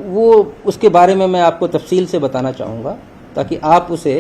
वो उसके बारे में मैं आपको तफसील से बताना चाहूँगा ताकि आप उसे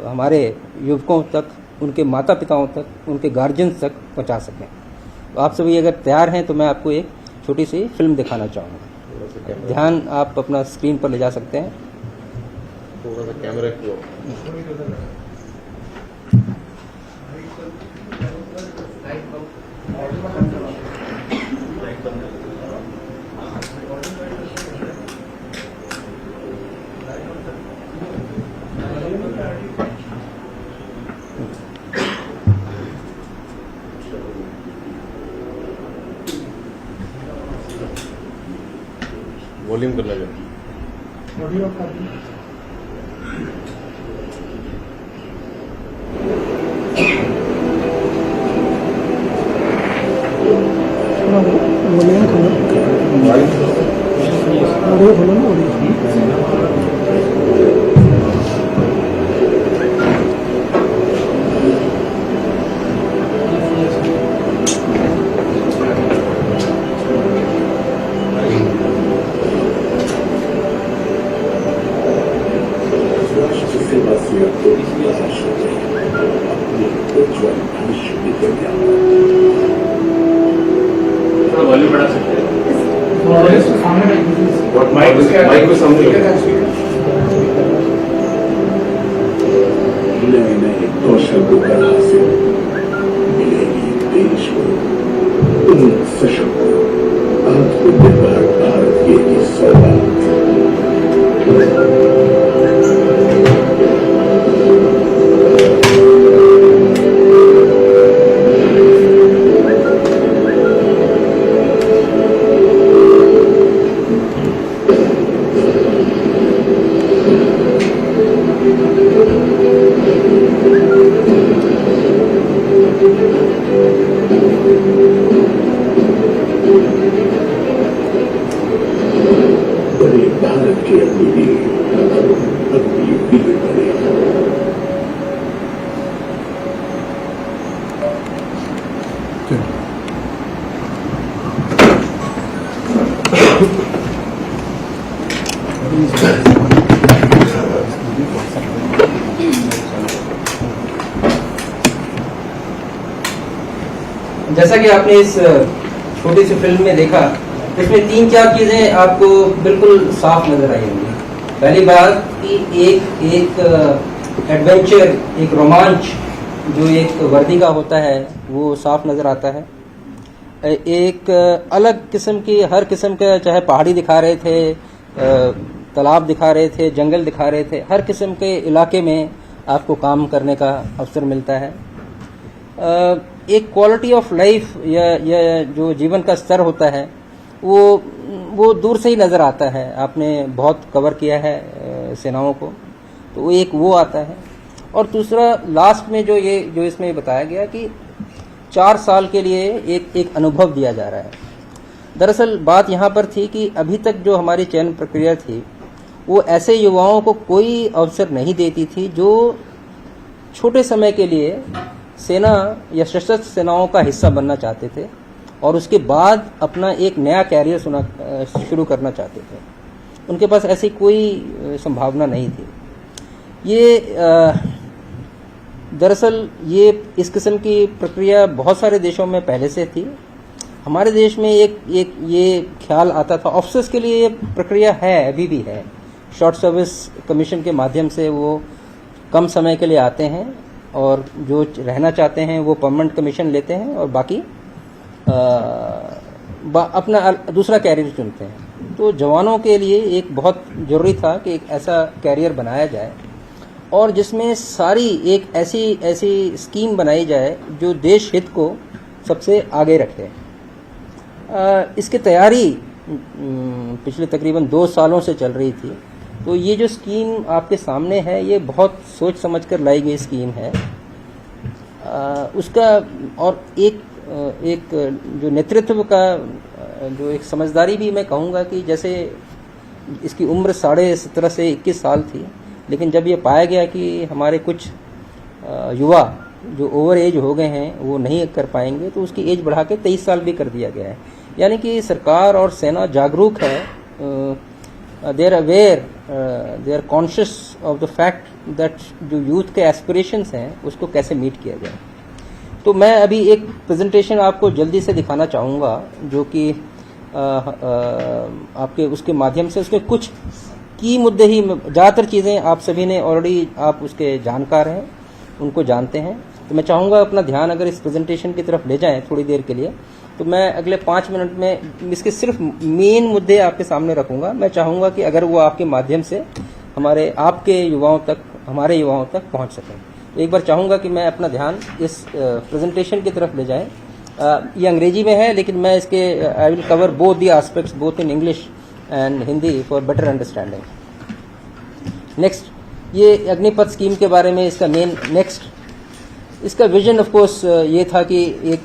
हमारे युवकों तक, उनके माता पिताओं तक, उनके गार्जियंस तक पहुँचा सकें। तो आप सभी अगर तैयार हैं तो मैं आपको एक छोटी सी फिल्म दिखाना चाहूँगा। ध्यान आप अपना स्क्रीन पर ले जा सकते हैं। थोड़ा सा कैमरा को वॉल्यूम करना चाहिए। ऑडियो कर दी। वॉल्यूम खोलो, ऑडियो खोलो ना, ऑडियो। वॉल्यूम बढ़ा सकते हैं। माइक को सामने नए दो शब्दों का हासिल मिलेगी देश को उन सशक्त आत्मनिर्भर भारत की सौगात। बड़े भारत के अग्निवीर अग्निवीर बने। जैसा कि आपने इस छोटी सी फिल्म में देखा, इसमें 3-4 चीज़ें आपको बिल्कुल साफ नजर आई होंगी। पहली बात कि एक एडवेंचर, एक रोमांच जो एक वर्दी का होता है वो साफ नज़र आता है। एक अलग किस्म की, हर किस्म का, चाहे पहाड़ी दिखा रहे थे, तालाब दिखा रहे थे, जंगल दिखा रहे थे, हर किस्म के इलाके में आपको काम करने का अवसर मिलता है। एक क्वालिटी ऑफ लाइफ या जो जीवन का स्तर होता है वो दूर से ही नज़र आता है। आपने बहुत कवर किया है सेनाओं को, तो एक वो आता है। और दूसरा लास्ट में जो इसमें बताया गया कि 4 साल के लिए एक अनुभव दिया जा रहा है। दरअसल बात यहाँ पर थी कि अभी तक जो हमारी चयन प्रक्रिया थी वो ऐसे युवाओं को कोई अवसर नहीं देती थी जो छोटे समय के लिए सेना या सशस्त्र सेनाओं का हिस्सा बनना चाहते थे और उसके बाद अपना एक नया कैरियर शुरू करना चाहते थे। उनके पास ऐसी कोई संभावना नहीं थी। ये दरअसल ये इस किस्म की प्रक्रिया बहुत सारे देशों में पहले से थी। हमारे देश में एक ये ख्याल आता था, ऑफिसर्स के लिए ये प्रक्रिया है, अभी भी है। शॉर्ट सर्विस कमीशन के माध्यम से वो कम समय के लिए आते हैं और जो रहना चाहते हैं वो परमानेंट कमीशन लेते हैं और बाकी अपना दूसरा कैरियर चुनते हैं। तो जवानों के लिए एक बहुत ज़रूरी था कि एक ऐसा कैरियर बनाया जाए और जिसमें सारी एक ऐसी स्कीम बनाई जाए जो देश हित को सबसे आगे रखे। इसकी तैयारी पिछले तकरीबन 2 सालों से चल रही थी। तो ये जो स्कीम आपके सामने है ये बहुत सोच समझकर लाई गई स्कीम है। उसका और एक जो नेतृत्व का जो एक समझदारी भी मैं कहूँगा कि जैसे इसकी उम्र 17.5 से 21 साल थी, लेकिन जब ये पाया गया कि हमारे कुछ युवा जो ओवर एज हो गए हैं वो नहीं कर पाएंगे तो उसकी एज बढ़ा के 23 साल भी कर दिया गया है। यानी कि सरकार और सेना जागरूक है they are aware, they are conscious of the fact that जो यूथ के एस्पिरेशंस हैं उसको कैसे मीट किया जाए। तो मैं अभी एक प्रेजेंटेशन आपको जल्दी से दिखाना चाहूँगा जो कि आपके उसके माध्यम से उसके कुछ की मुद्दे ही, ज़्यादातर चीज़ें आप सभी ने ऑलरेडी आप उसके जानकार हैं, उनको जानते हैं। तो मैं चाहूँगा अपना ध्यान अगर इस प्रेजेंटेशन की तरफ ले जाएं थोड़ी देर के लिए, तो मैं अगले 5 मिनट में इसके सिर्फ मेन मुद्दे आपके सामने रखूँगा। मैं चाहूँगा कि अगर वो आपके माध्यम से आपके युवाओं तक, हमारे युवाओं तक पहुँच सकें। एक बार चाहूँगा कि मैं अपना ध्यान इस प्रेजेंटेशन की तरफ ले जाएं। ये अंग्रेजी में है लेकिन मैं इसके I will cover both the aspects both in English and Hindi for better understanding. Next, ये अग्निपथ स्कीम के बारे में इसका मेन इसका विजन ऑफ कोर्स ये था कि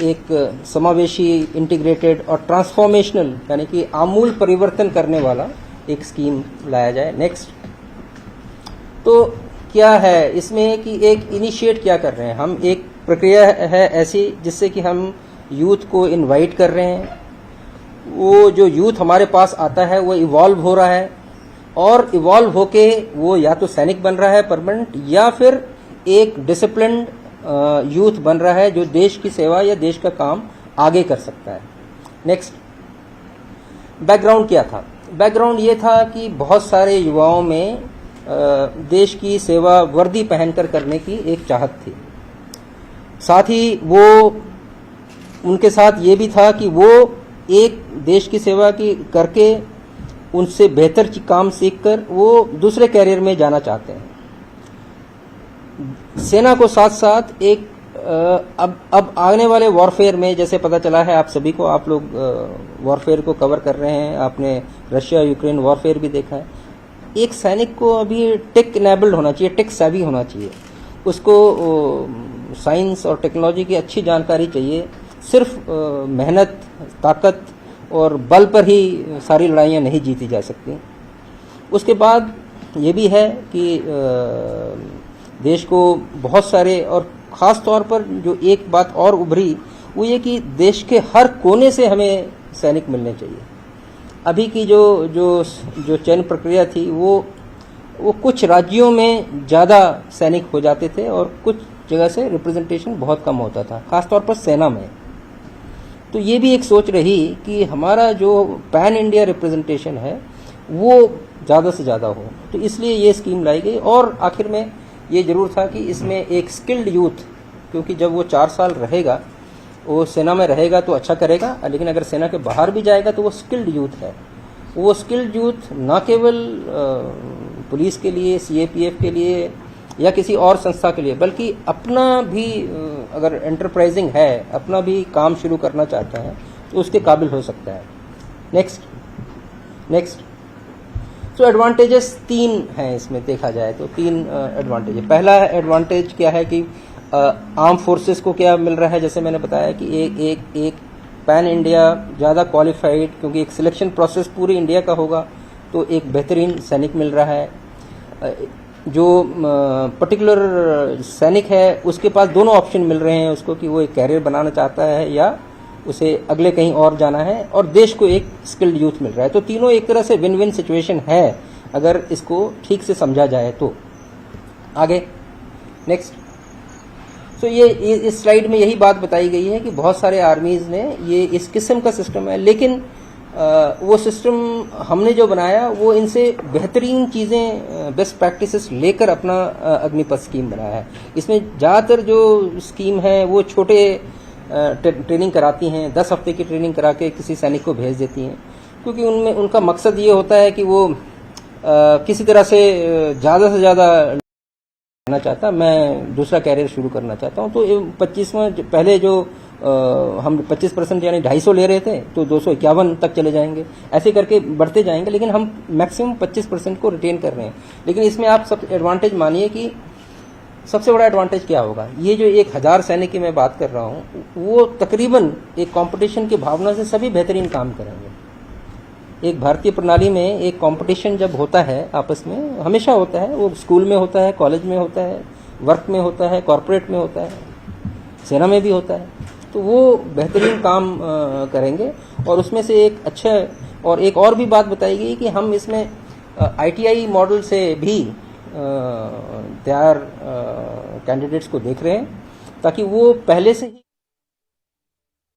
एक समावेशी, इंटीग्रेटेड और ट्रांसफॉर्मेशनल यानी कि आमूल परिवर्तन करने वाला एक स्कीम लाया जाए। नेक्स्ट, तो क्या है इसमें कि एक इनिशिएट क्या कर रहे हैं हम, एक प्रक्रिया है ऐसी जिससे कि हम यूथ को इनवाइट कर रहे हैं। वो जो यूथ हमारे पास आता है वो इवॉल्व हो रहा है और इवॉल्व होके वो या तो सैनिक बन रहा है परमानेंट, या फिर एक डिसिप्लिन्ड यूथ बन रहा है जो देश की सेवा या देश का काम आगे कर सकता है। नेक्स्ट, बैकग्राउंड क्या था? बैकग्राउंड ये था कि बहुत सारे युवाओं में देश की सेवा वर्दी पहनकर करने की एक चाहत थी। साथ ही वो उनके साथ ये भी था कि वो एक देश की सेवा की करके उनसे बेहतर काम सीखकर वो दूसरे कैरियर में जाना चाहते हैं। सेना को साथ साथ एक अब आने वाले वॉरफेयर में, जैसे पता चला है आप सभी को, आप लोग वॉरफेयर को कवर कर रहे हैं, आपने रशिया यूक्रेन वॉरफेयर भी देखा है। एक सैनिक को अभी टेक इनेबल्ड होना चाहिए, टेक सेवी होना चाहिए, उसको साइंस और टेक्नोलॉजी की अच्छी जानकारी चाहिए। सिर्फ मेहनत, ताकत और बल पर ही सारी लड़ाइयाँ नहीं जीती जा सकती। उसके बाद ये भी है कि देश को बहुत सारे, और ख़ास तौर पर जो एक बात और उभरी वो ये कि देश के हर कोने से हमें सैनिक मिलने चाहिए। अभी की जो चयन प्रक्रिया थी वो कुछ राज्यों में ज़्यादा सैनिक हो जाते थे और कुछ जगह से रिप्रेजेंटेशन बहुत कम होता था, ख़ासतौर पर सेना में। तो ये भी एक सोच रही कि हमारा जो पैन इंडिया रिप्रेजेंटेशन है वो ज़्यादा से ज़्यादा हो, तो इसलिए ये स्कीम लाई गई। और आखिर में ये जरूर था कि इसमें एक स्किल्ड यूथ, क्योंकि जब वो 4 साल रहेगा, वो सेना में रहेगा तो अच्छा करेगा, लेकिन अगर सेना के बाहर भी जाएगा तो वो स्किल्ड यूथ है। वो स्किल्ड यूथ ना केवल पुलिस के लिए, सीएपीएफ के लिए या किसी और संस्था के लिए, बल्कि अपना भी अगर एंटरप्राइजिंग है, अपना भी काम शुरू करना चाहता है तो उसके काबिल हो सकता है। नेक्स्ट, तो एडवांटेजेस 3 हैं इसमें देखा जाए तो 3 एडवांटेज। पहला एडवांटेज क्या है कि आर्म फोर्सेस को क्या मिल रहा है, जैसे मैंने बताया कि एक पैन इंडिया ज़्यादा क्वालिफाइड, क्योंकि एक सिलेक्शन प्रोसेस पूरी इंडिया का होगा, तो एक बेहतरीन सैनिक मिल रहा है। जो पर्टिकुलर सैनिक है उसके पास दोनों ऑप्शन मिल रहे हैं उसको, कि वो एक कैरियर बनाना चाहता है या उसे अगले कहीं और जाना है, और देश को एक स्किल्ड यूथ मिल रहा है। तो तीनों एक तरह से विन विन सिचुएशन है अगर इसको ठीक से समझा जाए तो। आगे नेक्स्ट, तो ये इस स्लाइड में यही बात बताई गई है कि बहुत सारे आर्मीज ने ये इस किस्म का सिस्टम है, लेकिन वो सिस्टम हमने जो बनाया वो इनसे बेहतरीन चीज़ें, बेस्ट प्रैक्टिसेस लेकर अपना अग्निपथ स्कीम बनाया है। इसमें ज़्यादातर जो स्कीम है वो छोटे ट्रेनिंग कराती हैं, 10 हफ्ते की ट्रेनिंग करा के किसी सैनिक को भेज देती हैं, क्योंकि उनमें उनका मकसद ये होता है कि वो किसी तरह से ज़्यादा से ज़्यादा करना चाहता, मैं दूसरा कैरियर शुरू करना चाहता हूँ। तो 25वां पहले जो हम 25% यानी 250 ले रहे थे तो 251 तक चले जाएंगे, ऐसे करके बढ़ते जाएंगे, लेकिन हम मैक्सिमम 25% को रिटेन कर रहे हैं। लेकिन इसमें आप सब एडवांटेज मानिए कि सबसे बड़ा एडवांटेज क्या होगा, ये जो 1000 सैनिक की मैं बात कर रहा हूँ वो तकरीबन एक कंपटीशन की भावना से सभी बेहतरीन काम करेंगे। एक भारतीय प्रणाली में एक कंपटीशन जब होता है आपस में, हमेशा होता है, वो स्कूल में होता है, कॉलेज में होता है, वर्क में होता है, कॉरपोरेट में होता है, सेना में भी होता है, तो वो बेहतरीन काम करेंगे। और उसमें से एक अच्छा, और एक और भी बात बताई गई कि हम इसमें ITI मॉडल से भी तैयार कैंडिडेट्स को देख रहे हैं ताकि वो पहले से ही